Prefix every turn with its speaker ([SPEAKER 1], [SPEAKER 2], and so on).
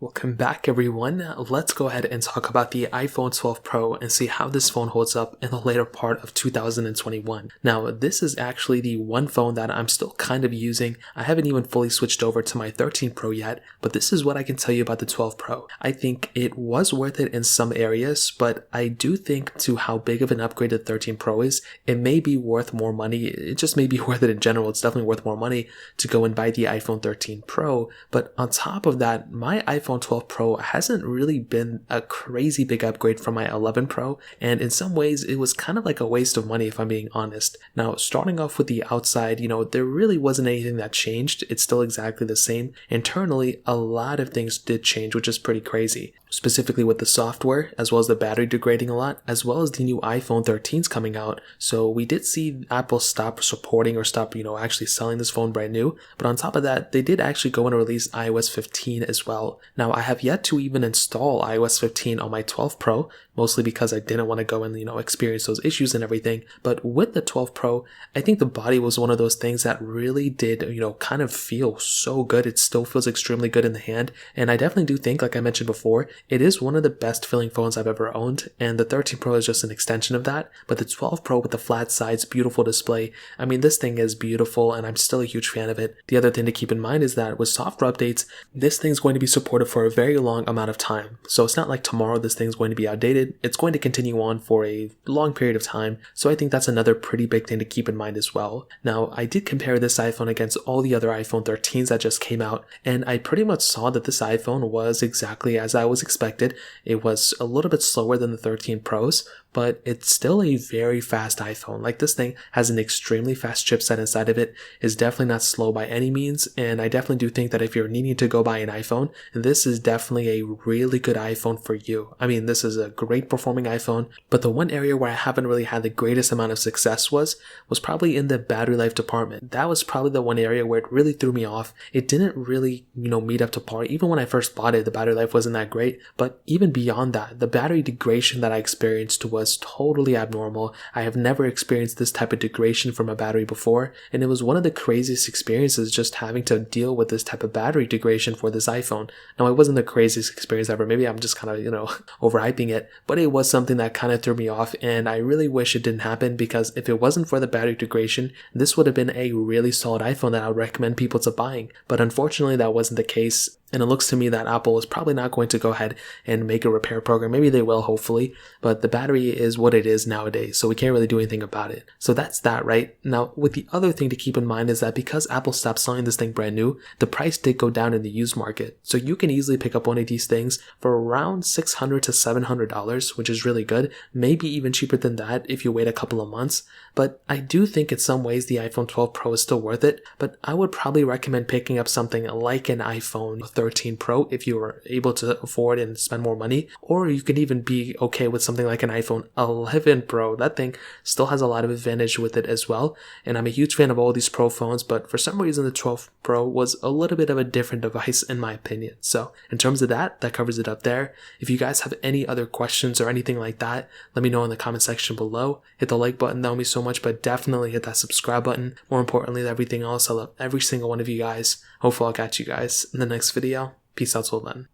[SPEAKER 1] Welcome back everyone. Let's go ahead and talk about the iPhone 12 Pro and see how this phone holds up in the later part of 2021. Now, this is actually the one phone that I'm still kind of using. I haven't even fully switched over to my 13 Pro yet, but this is what I can tell you about the 12 Pro. I think it was worth it in some areas, but I do think to how big of an upgrade the 13 Pro is, it may be worth more money. It just may be worth it in general. It's definitely worth more money to go and buy the iPhone 13 Pro. But on top of that, my iPhone 12 Pro hasn't really been a crazy big upgrade from my 11 Pro, and in some ways it was kind of like a waste of money if I'm being honest. Now, starting off with the outside, there really wasn't anything that changed. It's still exactly the same. Internally, a lot of things did change, which is pretty crazy. Specifically with the software, as well as the battery degrading a lot, as well as the new iPhone 13s coming out. So we did see Apple stop supporting or stop, actually selling this phone brand new. But on top of that, they did actually go and release iOS 15 as well. Now, I have yet to even install iOS 15 on my 12 Pro, mostly because I didn't want to go and, experience those issues and everything. But with the 12 Pro, I think the body was one of those things that really did, kind of feel so good. It still feels extremely good in the hand. And I definitely do think, like I mentioned before, it is one of the best feeling phones I've ever owned, and the 13 Pro is just an extension of that. But the 12 Pro with the flat sides, beautiful display, I mean, this thing is beautiful and I'm still a huge fan of it. The other thing to keep in mind is that with software updates, this thing's going to be supported for a very long amount of time. So it's not like tomorrow this thing's going to be outdated. It's going to continue on for a long period of time. So I think that's another pretty big thing to keep in mind as well. Now, I did compare this iPhone against all the other iPhone 13s that just came out, and I pretty much saw that this iPhone was exactly as I was expected. It was a little bit slower than the 13 Pros, but it's still a very fast iPhone. Like, this thing has an extremely fast chipset inside of it. It's definitely not slow by any means, and I definitely do think that if you're needing to go buy an iPhone, this is definitely a really good iPhone for you. I mean, this is a great performing iPhone, but the one area where I haven't really had the greatest amount of success was probably in the battery life department. That was probably the one area where it really threw me off. It didn't really, meet up to par. Even when I first bought it, the battery life wasn't that great, but even beyond that, the battery degradation that I experienced was totally abnormal. I have never experienced this type of degradation from a battery before, and it was one of the craziest experiences just having to deal with this type of battery degradation for this iPhone. Now, it wasn't the craziest experience ever. Maybe I'm just kind of, overhyping it, but it was something that kind of threw me off, and I really wish it didn't happen, because if it wasn't for the battery degradation, this would have been a really solid iPhone that I would recommend people to buying. But unfortunately, that wasn't the case. And it looks to me that Apple is probably not going to go ahead and make a repair program. Maybe they will, hopefully, but the battery is what it is nowadays, so we can't really do anything about it. So that's that, right? Now, with the other thing to keep in mind is that because Apple stopped selling this thing brand new, the price did go down in the used market. So you can easily pick up one of these things for around $600 to $700, which is really good. Maybe even cheaper than that if you wait a couple of months. But I do think in some ways the iPhone 12 Pro is still worth it, but I would probably recommend picking up something like an iPhone 13 Pro if you are able to afford and spend more money, or you could even be okay with something like an iPhone 11 Pro. That thing still has a lot of advantage with it as well, and I'm a huge fan of all these Pro phones, but for some reason the 12 Pro was a little bit of a different device in my opinion. So in terms of that covers it up there. If you guys have any other questions or anything like that, let me know in the comment section below. Hit the like button, that would mean so much, but definitely hit that subscribe button. More importantly than everything else, I love every single one of you guys. Hopefully I'll catch you guys in the next video. Peace out till then.